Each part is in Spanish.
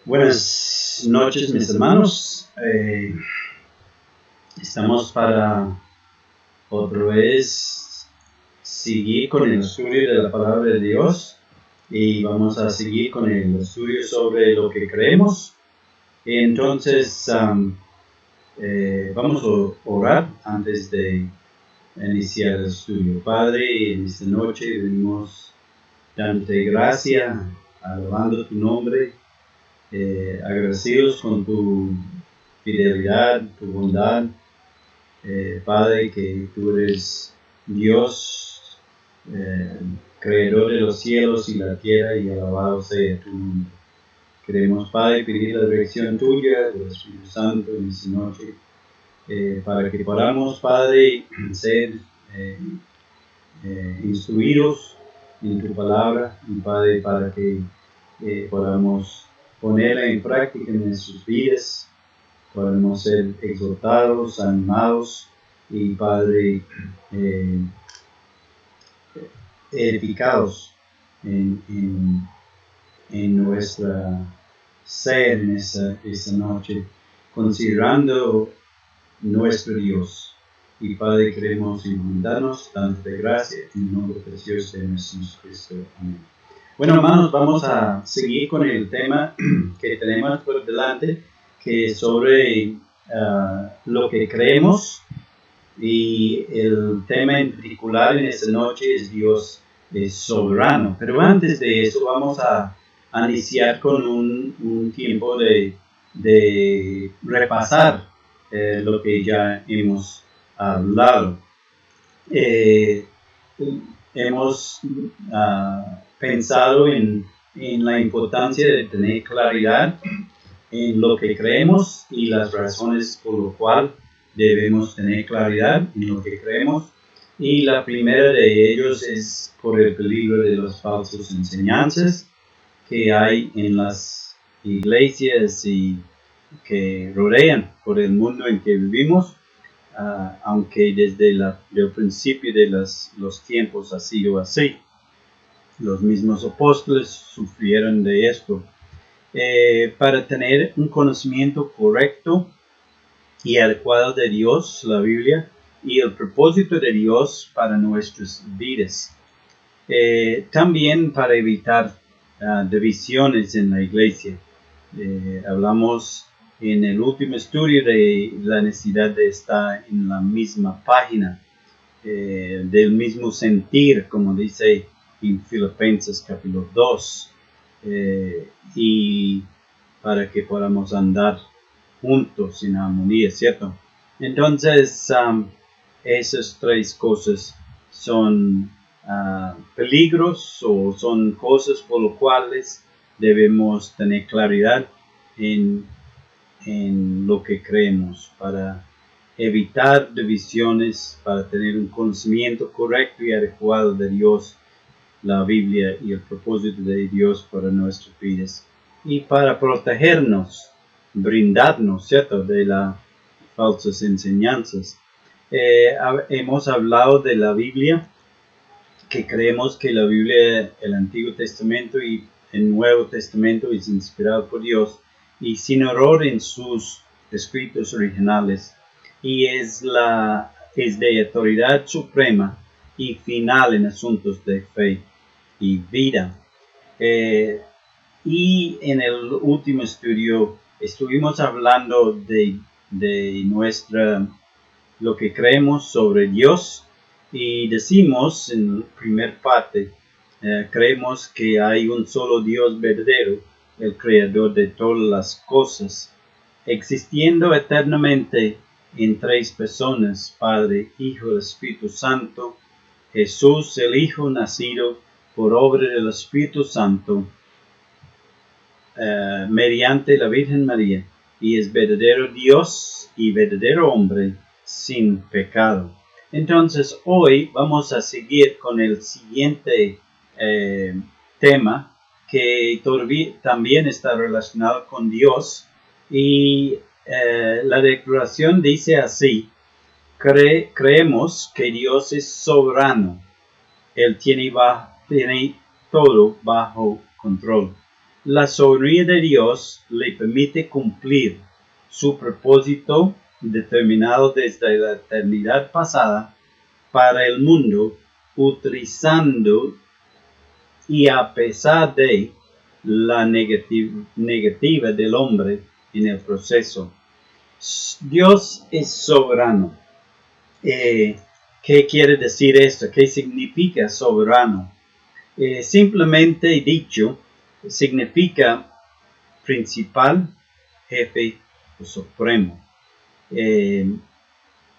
Buenas noches, mis hermanos. Estamos para otra vez seguir con el estudio de la palabra de Dios y vamos a seguir con el estudio sobre lo que creemos. Entonces, vamos a orar antes de iniciar el estudio. Padre, en esta noche venimos dándote gracias, alabando tu nombre. Agradecidos con tu fidelidad, tu bondad, Padre, que tú eres Dios, creador de los cielos y la tierra, y alabado sea tu nombre. Queremos, Padre, pedir la dirección tuya, del Espíritu Santo, en esta noche, para que podamos, Padre, ser instruidos en tu palabra, y Padre, para que podamos ponerla en práctica en nuestras vidas, podemos ser exhortados, animados y, Padre, edificados en nuestra ser en esta noche, considerando nuestro Dios. Y Padre, queremos inundarnos tanto de gracia en el nombre precioso de nuestro Cristo. Amén. Bueno, hermanos, vamos a seguir con el tema que tenemos por delante, que es sobre lo que creemos, y el tema en particular en esta noche es Dios es soberano. Pero antes de eso vamos a iniciar con un tiempo de repasar lo que ya hemos hablado. Hemos pensado en la importancia de tener claridad en lo que creemos y las razones por lo cual debemos tener claridad en lo que creemos. Y la primera de ellos es por el peligro de las falsas enseñanzas que hay en las iglesias y que rodean por el mundo en que vivimos. Aunque desde el principio de los tiempos ha sido así. Los mismos apóstoles sufrieron de esto. Para tener un conocimiento correcto y adecuado de Dios, la Biblia, y el propósito de Dios para nuestras vidas. También para evitar divisiones en la iglesia. Hablamos en el último estudio de la necesidad de estar en la misma página, del mismo sentir, como dice en Filipenses capítulo 2, y para que podamos andar juntos en armonía, ¿cierto? Entonces, esas tres cosas son peligros o son cosas por las cuales debemos tener claridad en lo que creemos, para evitar divisiones, para tener un conocimiento correcto y adecuado de Dios, la Biblia y el propósito de Dios para nuestras vidas, y para protegernos, brindarnos, ¿cierto?, de las falsas enseñanzas. Hemos hablado de la Biblia, que creemos que la Biblia, el Antiguo Testamento y el Nuevo Testamento, es inspirado por Dios y sin error en sus escritos originales, y es de autoridad suprema y final en asuntos de fe y vida. Y en el último estudio estuvimos hablando de lo que creemos sobre Dios, y decimos en la primera parte, creemos que hay un solo Dios verdadero, el creador de todas las cosas, existiendo eternamente en tres personas, Padre, Hijo y Espíritu Santo. Jesús, el Hijo nacido por obra del Espíritu Santo, mediante la Virgen María, y es verdadero Dios y verdadero hombre sin pecado. Entonces hoy vamos a seguir con el siguiente tema, que también está relacionado con Dios, y la declaración dice así: creemos que Dios es soberano. Él tiene todo bajo control. La soberanía de Dios le permite cumplir su propósito determinado desde la eternidad pasada para el mundo, utilizando y a pesar de la negativa del hombre en el proceso. Dios es soberano. ¿Qué quiere decir esto? ¿Qué significa soberano? Simplemente dicho, significa principal, jefe o supremo.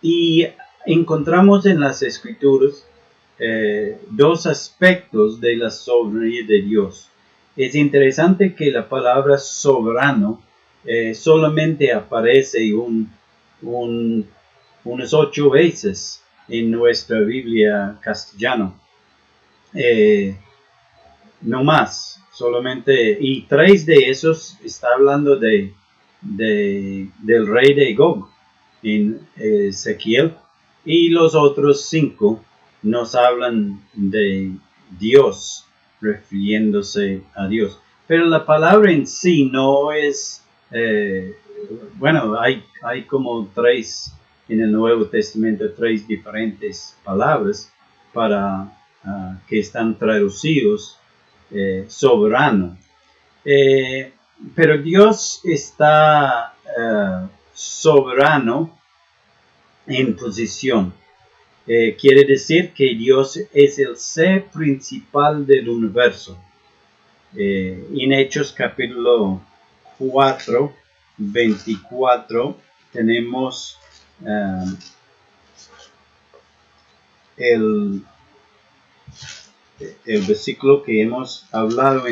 Y encontramos en las escrituras dos aspectos de la soberanía de Dios. Es interesante que la palabra soberano solamente aparece unas 8 veces en nuestra Biblia castellana. No más, solamente, y 3 de esos está hablando del rey de Gog en Ezequiel, y los otros 5 nos hablan de Dios, refiriéndose a Dios. Pero la palabra en sí no es, hay como 3 en el Nuevo Testamento, 3 diferentes palabras para que están traducidos soberano. Pero Dios está soberano en posición. Quiere decir que Dios es el ser principal del universo. En Hechos capítulo 4, 24, tenemos el versículo que hemos hablado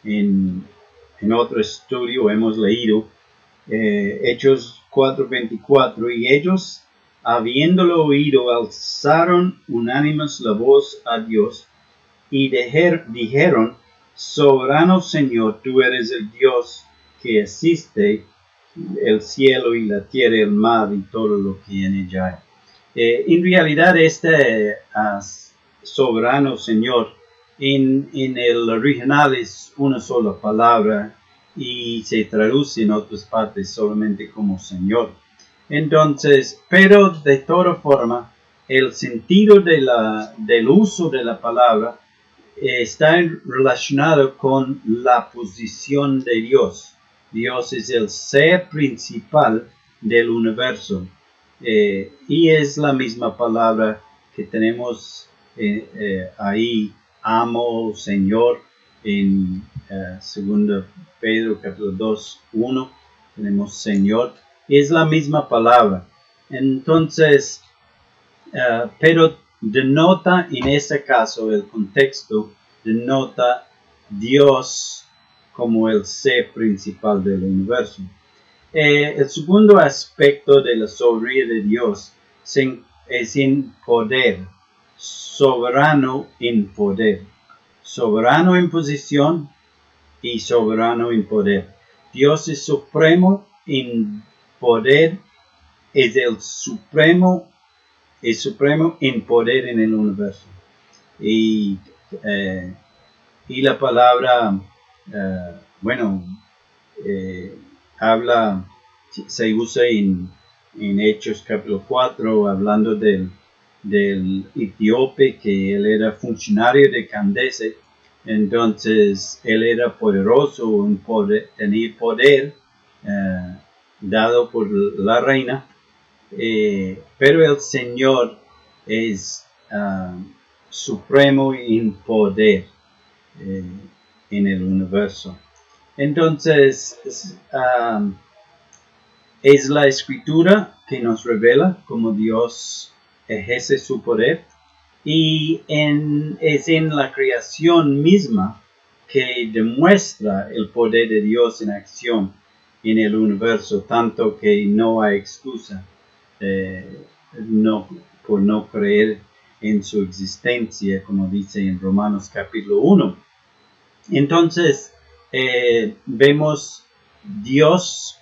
en otro estudio, hemos leído, Hechos 4:24, y ellos, habiéndolo oído, alzaron unánimes la voz a Dios, y dijeron, soberano Señor, tú eres el Dios que existe el cielo y la tierra, el mar y todo lo que en ella hay. En realidad soberano Señor en el original es una sola palabra y se traduce en otras partes solamente como Señor. Entonces, pero de toda forma, el sentido del uso de la palabra está relacionado con la posición de Dios. Dios es el ser principal del universo. Y es la misma palabra que tenemos ahí, amo, Señor, en 2 Pedro capítulo 2, 1, tenemos Señor, es la misma palabra. Entonces, pero denota en ese caso, el contexto denota Dios como el ser principal del universo. El segundo aspecto de la soberanía de Dios es en poder, soberano en poder, soberano en posición y soberano en poder. Dios es supremo en poder, es supremo en poder en el universo. Y la palabra, se usa en Hechos capítulo 4, hablando del etíope, que él era funcionario de Candace. Entonces él era poderoso en tener poder dado por la reina, pero el Señor es supremo en poder en el universo. Entonces es la escritura que nos revela cómo Dios ejerce su poder, y es en la creación misma que demuestra el poder de Dios en acción en el universo, tanto que no hay excusa por no creer en su existencia, como dice en Romanos capítulo 1. Entonces vemos Dios,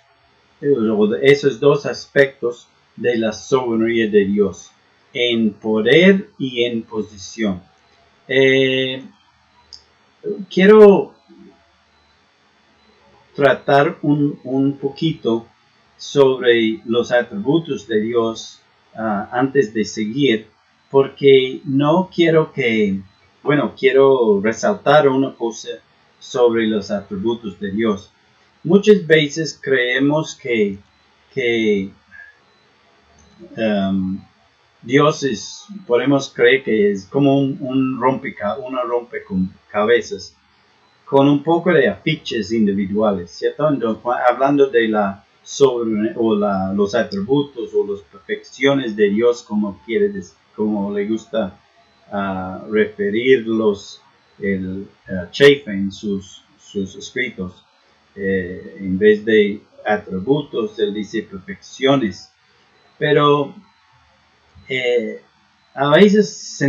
esos dos aspectos de la soberanía de Dios, en poder y en posición. Quiero tratar un poquito sobre los atributos de Dios antes de seguir, porque no quiero quiero resaltar una cosa sobre los atributos de Dios. Muchas veces creemos que Dios podemos creer que es como una rompecabezas con un poco de afiches individuales, ¿cierto? Entonces, hablando de los atributos o las perfecciones de Dios, como le gusta referirlos el Schaeffer en sus escritos. En vez de atributos, él dice perfecciones. Pero a veces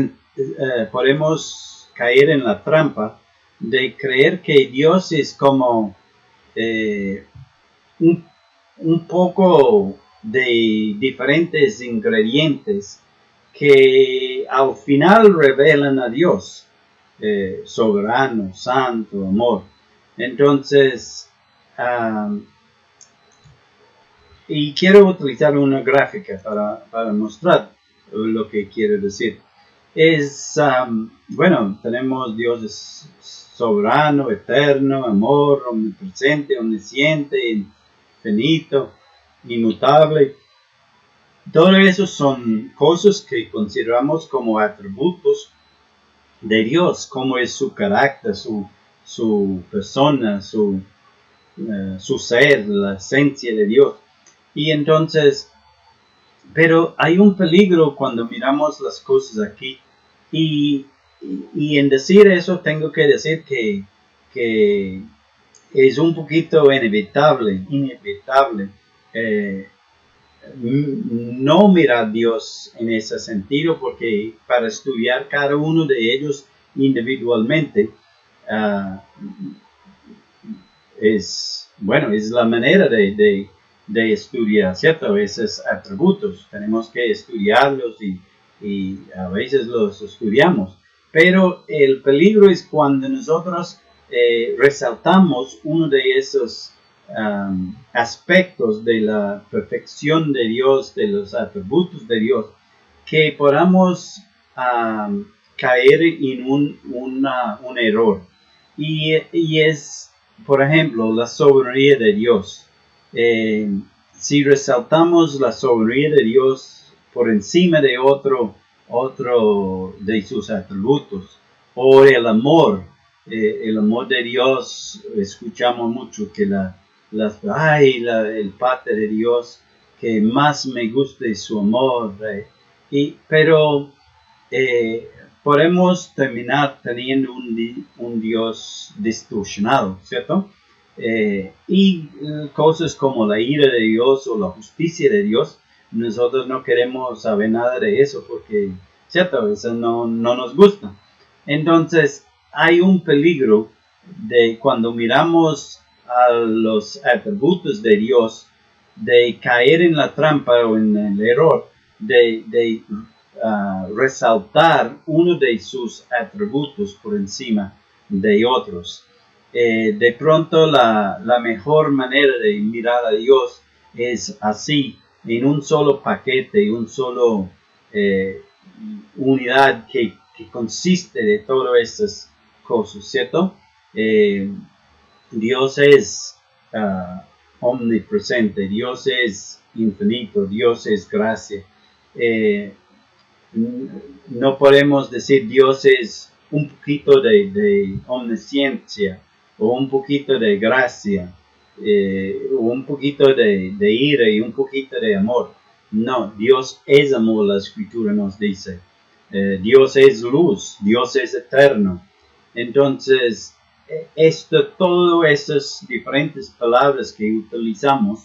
podemos caer en la trampa de creer que Dios es como un poco de diferentes ingredientes que al final revelan a Dios, soberano, santo, amor. Entonces, y quiero utilizar una gráfica para mostrar lo que quiero decir. Tenemos Dios soberano, eterno, amor, omnipresente, omnisciente, infinito, inmutable. Todo eso son cosas que consideramos como atributos de Dios, como es su carácter, su persona, su ser, la esencia de Dios. Y entonces, pero hay un peligro cuando miramos las cosas aquí. Y en decir eso tengo que decir que es un poquito inevitable no mirar a Dios en ese sentido, porque para estudiar cada uno de ellos individualmente es la manera de estudiar, ¿cierto? Esos atributos tenemos que estudiarlos y a veces los estudiamos, pero el peligro es cuando nosotros resaltamos uno de esos aspectos de la perfección de Dios, de los atributos de Dios, que podamos caer en un error. Y es, por ejemplo, la soberanía de Dios. Si resaltamos la soberanía de Dios por encima de otro de sus atributos, o el amor de Dios, escuchamos mucho que el Padre de Dios, que más me gusta es su amor, pero podemos terminar teniendo un Dios distorsionado, ¿cierto? Y cosas como la ira de Dios o la justicia de Dios, nosotros no queremos saber nada de eso porque, ¿cierto? Eso no nos gusta. Entonces, hay un peligro de cuando miramos a los atributos de Dios, de caer en la trampa o en el error de resaltar uno de sus atributos por encima de otros. De pronto la mejor manera de mirar a Dios es así, en un solo paquete, un solo unidad que consiste de todas estas cosas, ¿cierto? Dios es omnipresente, Dios es infinito, Dios es gracia. No podemos decir Dios es un poquito de omnisciencia o un poquito de gracia o un poquito de ira y un poquito de amor. No, Dios es amor, la escritura nos dice. Dios es luz, Dios es eterno. Entonces, todas esas diferentes palabras que utilizamos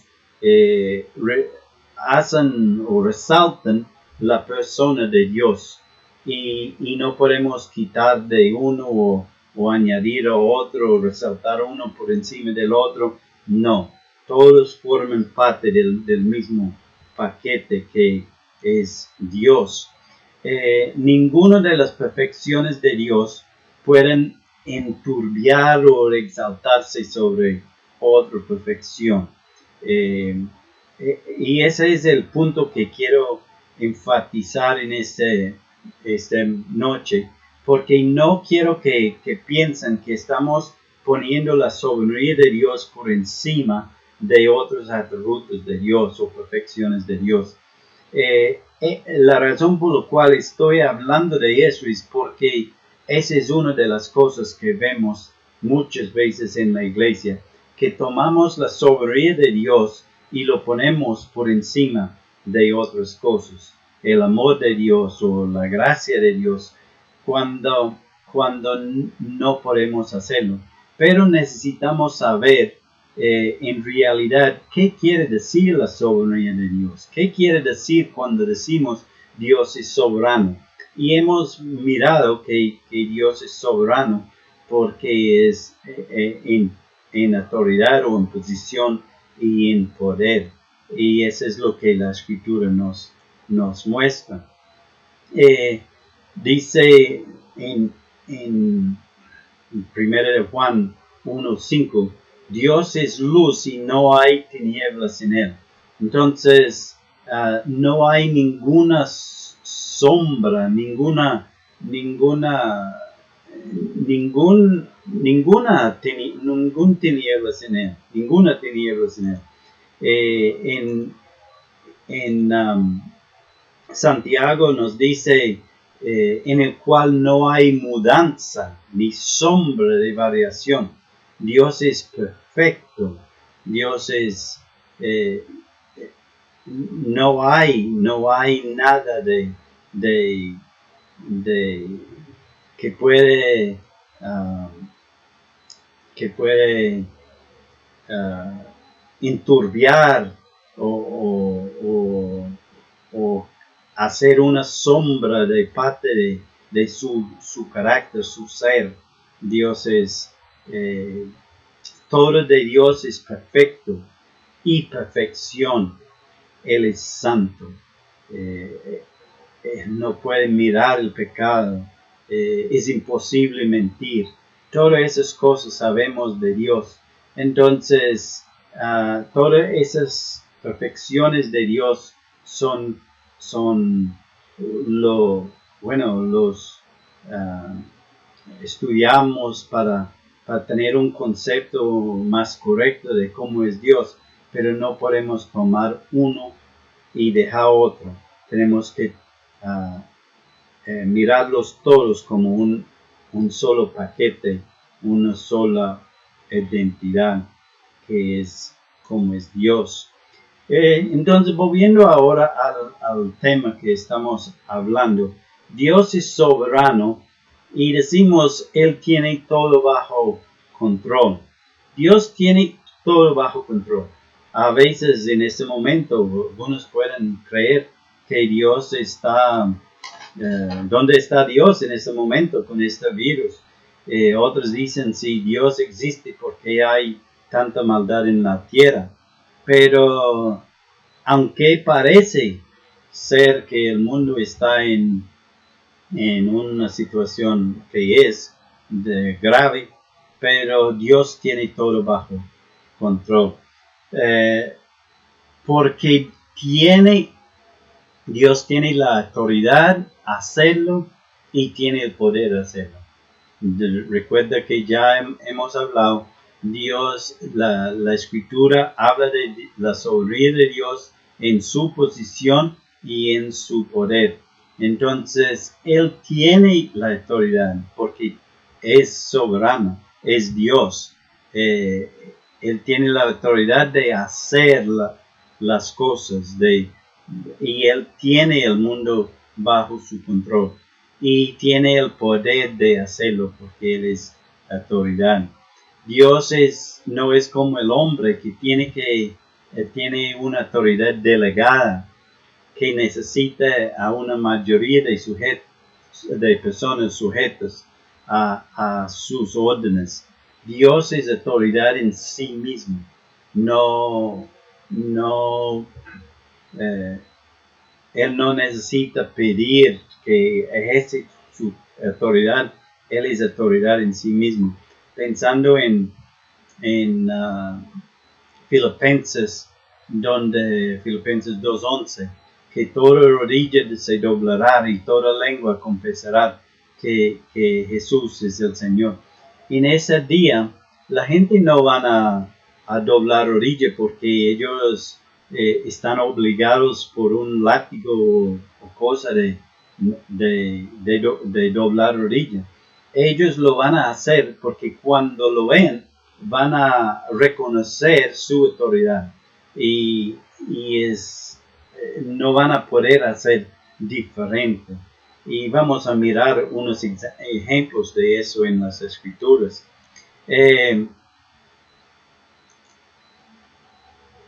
hacen o resaltan la persona de Dios y no podemos quitar de uno o añadir a otro o resaltar uno por encima del otro. No, todos forman parte del mismo paquete que es Dios. Ninguna de las perfecciones de Dios pueden enturbiar o exaltarse sobre otra perfección. Y ese es el punto que quiero enfatizar en esta noche, porque no quiero que piensen que estamos poniendo la soberanía de Dios por encima de otros atributos de Dios o perfecciones de Dios. La razón por la cual estoy hablando de eso es porque esa es una de las cosas que vemos muchas veces en la iglesia, que tomamos la soberanía de Dios y lo ponemos por encima de otras cosas, el amor de Dios o la gracia de Dios, cuando no podemos hacerlo. Pero necesitamos saber en realidad qué quiere decir la soberanía de Dios, qué quiere decir cuando decimos Dios es soberano. Y hemos mirado que Dios es soberano porque es en autoridad o en posición y en poder. Y eso es lo que la escritura nos muestra. Dice en 1 de Juan 1:5, Dios es luz y no hay tinieblas en él. Entonces, no hay ninguna sombra, ninguna tinieblas en él, ninguna tinieblas en él. En Santiago nos dice en el cual no hay mudanza ni sombra de variación. Dios es perfecto. Dios es no hay nada de que puede enturbiar o hacer una sombra de parte de su carácter, su ser. Dios es, todo de Dios es perfecto y perfección. Él es santo. No puede mirar el pecado. Es imposible mentir. Todas esas cosas sabemos de Dios. Entonces, todas esas perfecciones de Dios son los estudiamos para tener un concepto más correcto de cómo es Dios, pero no podemos tomar uno y dejar otro. Tenemos que mirarlos todos como un solo paquete, una sola identidad, que es como es Dios. Entonces, volviendo ahora al tema que estamos hablando, Dios es soberano y decimos, Él tiene todo bajo control. Dios tiene todo bajo control. A veces en este momento, algunos pueden creer que Dios está, ¿dónde está Dios en este momento con este virus? Otros dicen, si Dios existe, ¿por qué hay tanta maldad en la tierra? Pero aunque parece ser que el mundo está en una situación que es grave, pero Dios tiene todo bajo control. Porque Dios tiene la autoridad a hacerlo y tiene el poder de hacerlo. Recuerda que ya hemos hablado, Dios, la escritura habla de la soberanía de Dios en su posición y en su poder. Entonces, Él tiene la autoridad porque es soberano, es Dios. Él tiene la autoridad de hacer las cosas y Él tiene el mundo bajo su control. Y tiene el poder de hacerlo porque Él es autoridad. Dios no es como el hombre que tiene una autoridad delegada que necesita a una mayoría de personas sujetas a sus órdenes. Dios es autoridad en sí mismo. Él no necesita pedir que ejerce su autoridad. Él es autoridad en sí mismo. Pensando en en Filipenses, donde Filipenses 2:11, que toda rodilla se doblará y toda lengua confesará que Jesús es el Señor. En ese día, la gente no van a doblar rodilla porque ellos están obligados por un látigo o cosa de doblar rodilla. Ellos lo van a hacer porque cuando lo ven, van a reconocer su autoridad y no van a poder hacer diferente. Y vamos a mirar unos ejemplos de eso en las escrituras.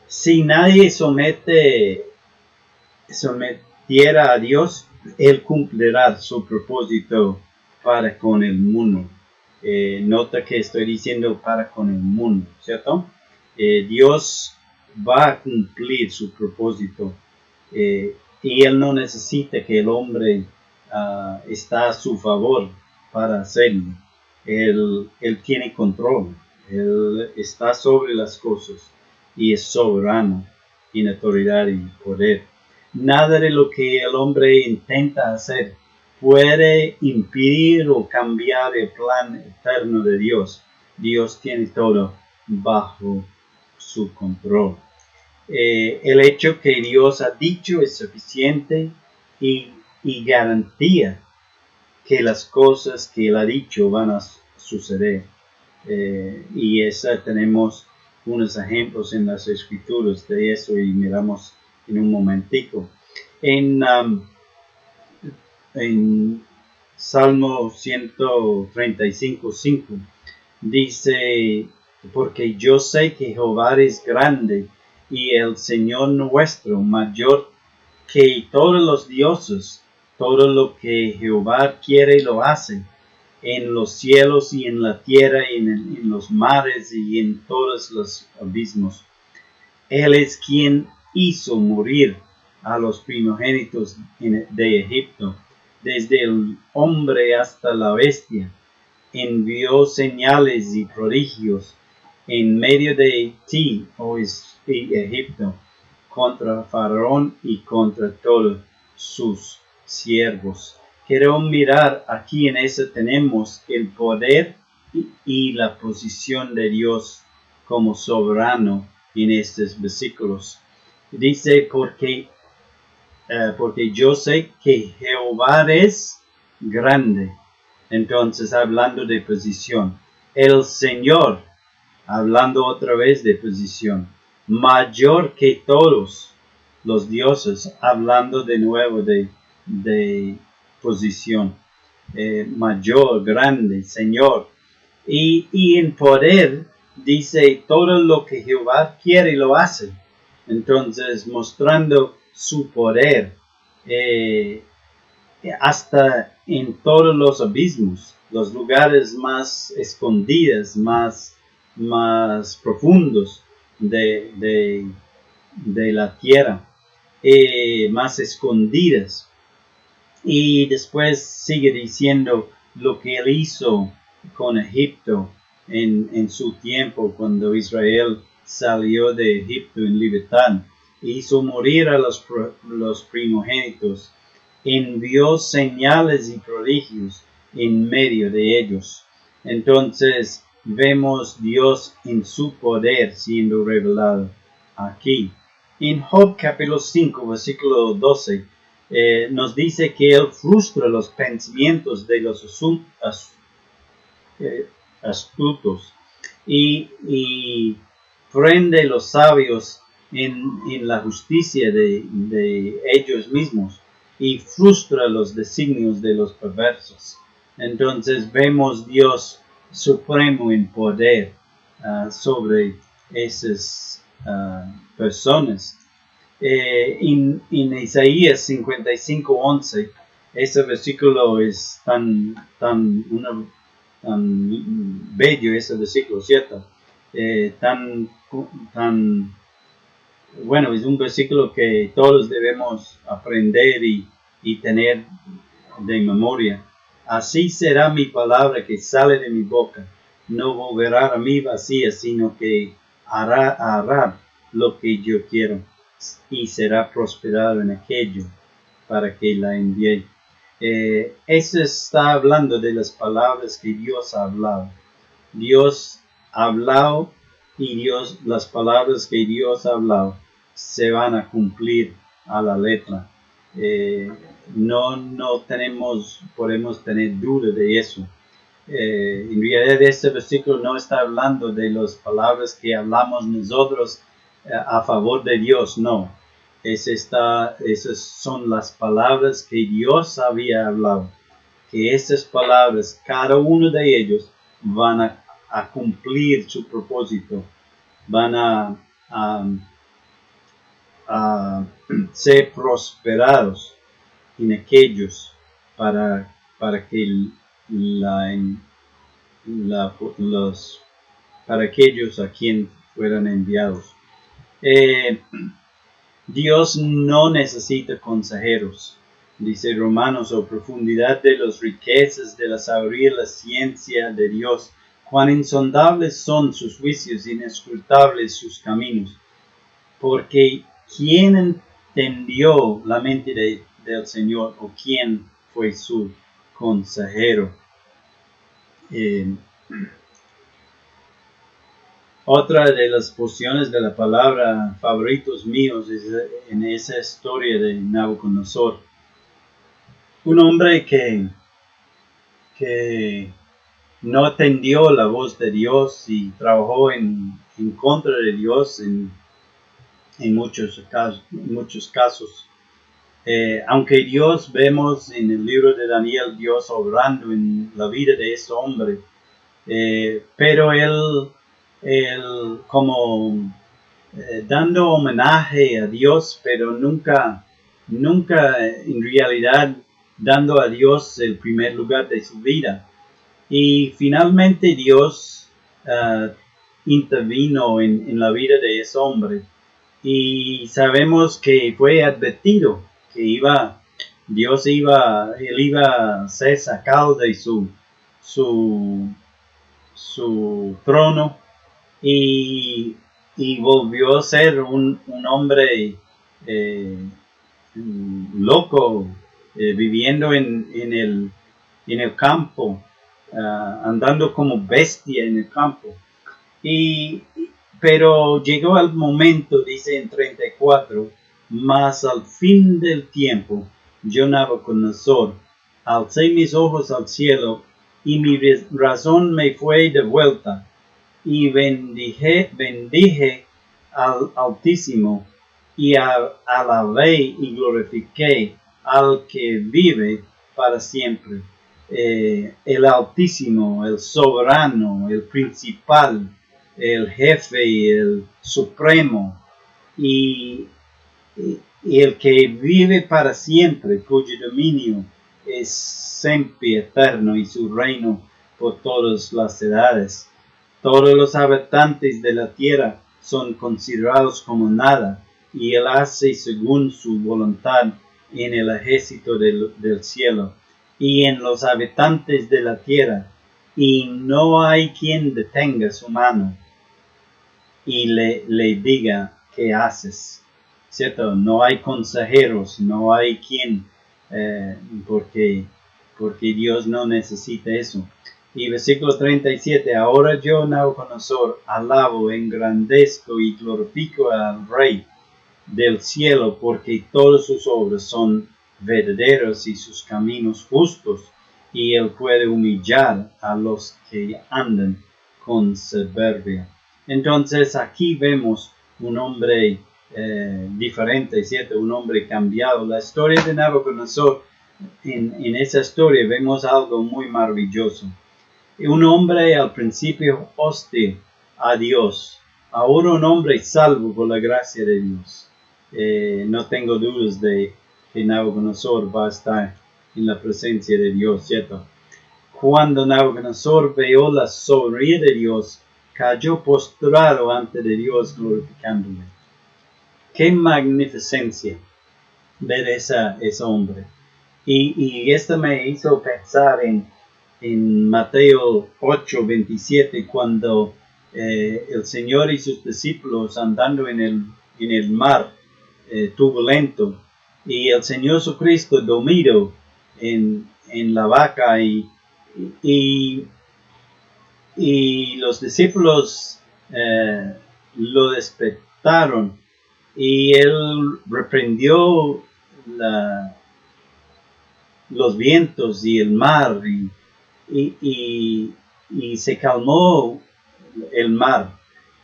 Si nadie sometiera a Dios, Él cumplirá su propósito para con el mundo. Nota que estoy diciendo para con el mundo, ¿cierto? Dios va a cumplir su propósito y Él no necesita que el hombre está a su favor para hacerlo. Él tiene control, Él está sobre las cosas y es soberano en autoridad y poder. Nada de lo que el hombre intenta hacer puede impedir o cambiar el plan eterno de Dios. Dios tiene todo bajo su control. El hecho que Dios ha dicho es suficiente y garantía que las cosas que Él ha dicho van a suceder. Y tenemos unos ejemplos en las escrituras de eso y miramos en un momentico. En Salmo 135:5 dice, porque yo sé que Jehová es grande y el Señor nuestro mayor que todos los dioses, todo lo que Jehová quiere lo hace, en los cielos y en la tierra y en los mares y en todos los abismos. Él es quien hizo morir a los primogénitos de Egipto, desde el hombre hasta la bestia. Envió señales y prodigios en medio de ti, oh Egipto, contra Faraón y contra todos sus siervos. Quiero mirar aquí en eso tenemos el poder y la posición de Dios como soberano en estos versículos. Dice porque yo sé que Jehová es grande. Entonces, hablando de posición, el Señor, hablando otra vez de posición, mayor que todos los dioses, hablando de nuevo de posición, mayor, grande, Señor. Y en poder, dice, todo lo que Jehová quiere lo hace. Entonces, mostrando su poder, hasta en todos los abismos, los lugares más escondidos, más profundos de la tierra, más escondidas. Y después sigue diciendo lo que él hizo con Egipto en su tiempo, cuando Israel salió de Egipto en libertad. Hizo morir a los primogénitos, envió señales y prodigios en medio de ellos. Entonces vemos Dios en su poder siendo revelado aquí. En Job capítulo 5, versículo 12, nos dice que Él frustra los pensamientos de los astutos y prende los sabios en la justicia de ellos mismos y frustra los designios de los perversos. Entonces vemos Dios supremo en poder sobre esas personas. En Isaías 55:11, ese versículo es tan bello, ese versículo, ¿cierto? Bueno, es un versículo que todos debemos aprender y tener de memoria. Así será mi palabra que sale de mi boca. no volverá a mí vacía, sino que hará lo que yo quiero y será prosperado en aquello para que la envíe. Eso está hablando de las palabras que Dios ha hablado. Dios ha hablado y las palabras que Dios ha hablado se van a cumplir a la letra. No podemos tener duda de eso. En realidad este versículo no está hablando de las palabras que hablamos nosotros a favor de Dios, no. Esas son las palabras que Dios había hablado. Que esas palabras, cada uno de ellos, van a cumplir su propósito. Van a ser prosperados en aquellos para que para aquellos a quien fueran enviados. Dios no necesita consejeros, dice Romanos, o profundidad de las riquezas de la sabiduría y la ciencia de Dios. Cuán insondables son sus juicios, inescrutables sus caminos. Porque ¿quién entendió la mente del Señor o quién fue su consejero? Otra de las porciones de la palabra favoritos míos es en esa historia de Nabucodonosor. Un hombre que no atendió la voz de Dios y trabajó en contra de Dios en muchos casos. Aunque Dios vemos en el libro de Daniel, Dios obrando en la vida de ese hombre, pero él como dando homenaje a Dios, pero nunca en realidad dando a Dios el primer lugar de su vida. Y finalmente Dios intervino en la vida de ese hombre. Y sabemos que fue advertido que él iba a ser sacado de su trono y volvió a ser un hombre loco, viviendo en el campo, andando como bestia en el campo. Pero llegó el momento, dice en 34, mas al fin del tiempo, yo Nabucodonosor, alcé mis ojos al cielo y mi razón me fue de vuelta y bendije al Altísimo y alabé y glorifiqué al que vive para siempre. El Altísimo, el soberano, el principal, el jefe, el supremo y el que vive para siempre, cuyo dominio es siempre eterno y su reino por todas las edades. Todos los habitantes de la tierra son considerados como nada, y él hace según su voluntad en el ejército del cielo y en los habitantes de la tierra, y no hay quien detenga su mano y le diga qué haces, ¿cierto? No hay consejeros, no hay quien, porque Dios no necesita eso. Y versículo 37, ahora yo, Nabucodonosor, alabo, engrandezco y glorifico al Rey del cielo, porque todas sus obras son verdaderas y sus caminos justos, y él puede humillar a los que andan con soberbia. Entonces aquí vemos un hombre diferente, ¿cierto? Un hombre cambiado. La historia de Nabucodonosor, en esa historia vemos algo muy maravilloso. Un hombre al principio hostil a Dios, ahora un hombre salvo por la gracia de Dios. No tengo dudas de que Nabucodonosor va a estar en la presencia de Dios, ¿cierto? Cuando Nabucodonosor vio la soberanía de Dios, cayó postrado ante de Dios glorificándole. ¡Qué magnificencia ver ese hombre! Y esto me hizo pensar en en Mateo 8:27, cuando el Señor y sus discípulos andando en el mar turbulento, y el Señor Jesucristo dormido en la barca, y los discípulos lo despertaron, y él reprendió los vientos y el mar, y se calmó el mar.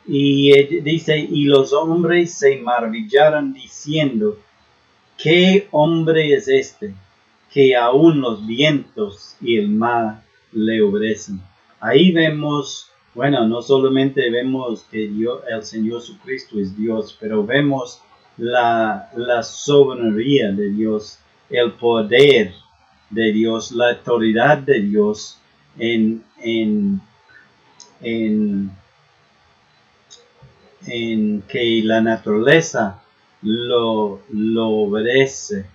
Y dice, y los hombres se maravillaron diciendo, ¿qué hombre es este que aún los vientos y el mar le obedecen? Ahí vemos, bueno, no solamente vemos que Dios, el Señor Jesucristo es Dios, pero vemos la soberanía de Dios, el poder de Dios, la autoridad de Dios en que la naturaleza lo obedece,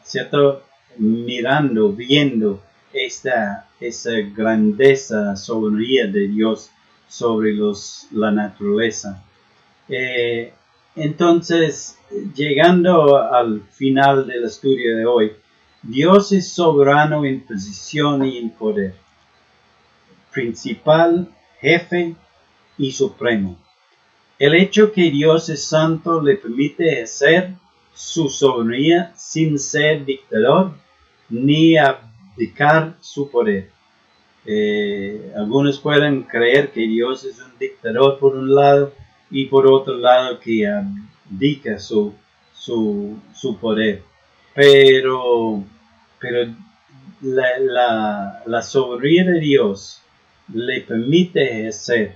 ¿cierto? Mirando, viendo esa grandeza, soberanía de Dios sobre la naturaleza. Entonces, llegando al final del estudio de hoy, Dios es soberano en posición y en poder, principal, jefe y supremo. El hecho que Dios es santo le permite ejercer su soberanía sin ser dictador ni abdicar su poder. Algunos pueden creer que Dios es un dictador por un lado y por otro lado que abdica su poder. Pero la soberanía de Dios le permite ejercer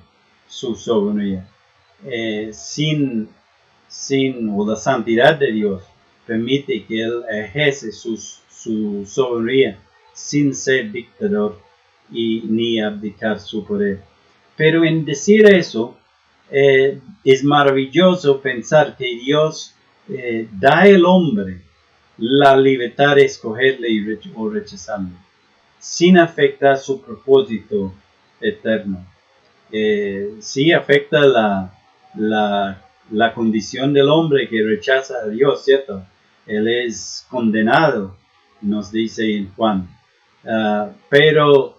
su soberanía. O la santidad de Dios permite que Él ejerce su soberanía sin ser dictador ni abdicar su poder. Pero en decir eso, es maravilloso pensar que Dios da al hombre la libertad de escogerle o rechazarle, sin afectar su propósito eterno. Sí afecta la condición del hombre que rechaza a Dios, ¿cierto? Él es condenado, nos dice en Juan. Pero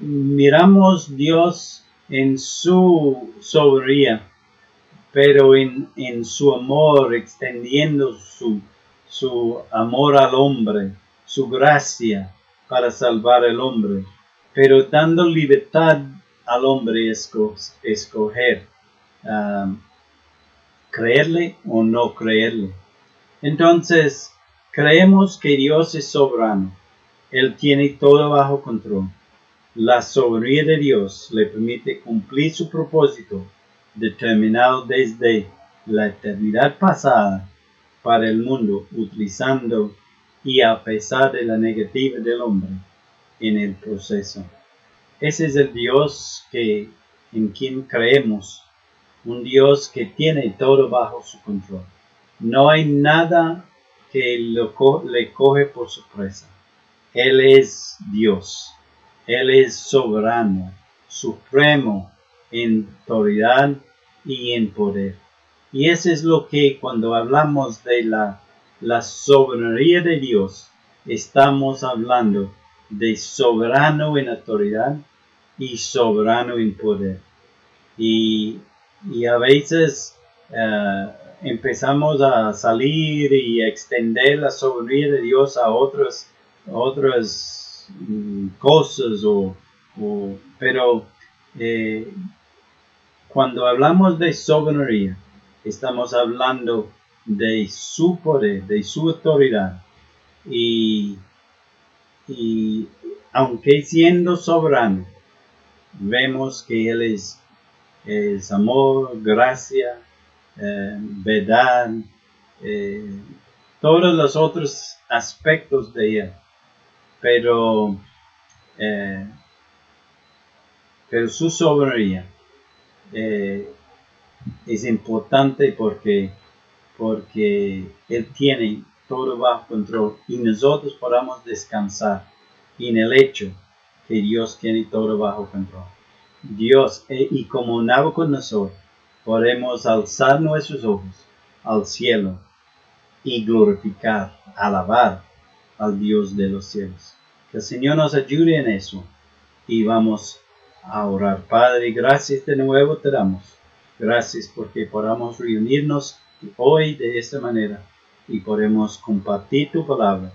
miramos Dios en su soberanía, pero en su amor, extendiendo su amor al hombre, su gracia para salvar al hombre, pero dando libertad al hombre escoger creerle o no creerle. Entonces, creemos que Dios es soberano. Él tiene todo bajo control. La soberanía de Dios le permite cumplir su propósito determinado desde la eternidad pasada para el mundo, utilizando y a pesar de la negativa del hombre en el proceso. Ese es el Dios en quien creemos, un Dios que tiene todo bajo su control. No hay nada que le coge por sorpresa. Él es Dios. Él es soberano, supremo en autoridad y en poder. Y eso es lo que cuando hablamos de la soberanía de Dios, estamos hablando de soberano en autoridad y soberano en poder. Y a veces empezamos a salir y a extender la soberanía de Dios a otras cosas, pero cuando hablamos de soberanía, estamos hablando de su poder, de su autoridad, y aunque siendo soberano, vemos que Él es amor, gracia, verdad, todos los otros aspectos de Él, pero su soberanía es importante porque Él tiene todo bajo control y nosotros podamos descansar y en el hecho que Dios tiene todo bajo control. Dios, y como Nabucodonosor, podemos alzar nuestros ojos al cielo y glorificar, alabar al Dios de los cielos. Que el Señor nos ayude en eso y vamos a orar. Padre, gracias de nuevo te damos. Gracias porque podamos reunirnos hoy de esta manera y podemos compartir tu palabra.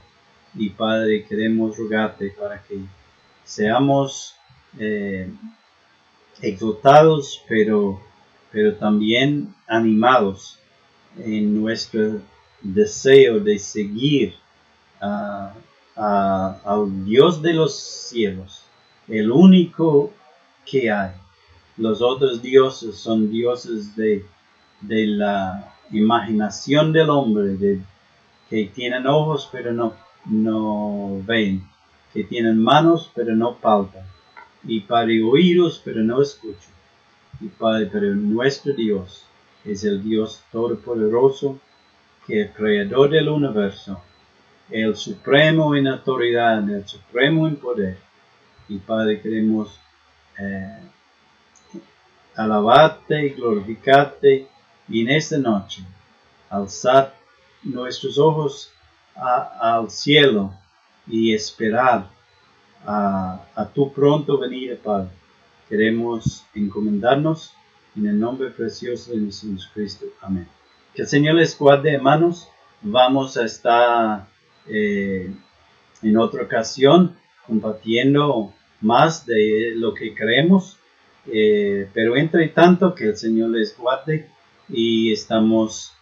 Y Padre, queremos rogarte para que seamos exhortados, pero también animados en nuestro deseo de seguir al Dios de los cielos, el único que hay. Los otros dioses son dioses de la imaginación del hombre, que tienen ojos pero no ven, que tienen manos pero no palpan, y Padre, oídos pero no escuchan. Y Padre, pero nuestro Dios es el Dios todopoderoso, que es el creador del universo, el supremo en autoridad, el supremo en poder. Y Padre, queremos alabarte y glorificarte, y en esta noche alzar nuestros ojos al cielo y esperar a tu pronto venida, Padre. Queremos encomendarnos en el nombre precioso de Jesucristo. Amén. Que el Señor les guarde, hermanos. Vamos a estar en otra ocasión compartiendo más de lo que creemos. Pero entre tanto, que el Señor les guarde y estamos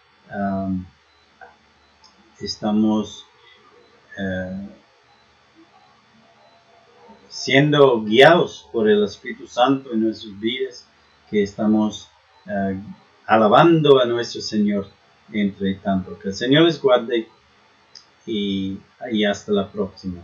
siendo guiados por el Espíritu Santo en nuestras vidas, que estamos alabando a nuestro Señor entre tanto. Que el Señor les guarde y hasta la próxima.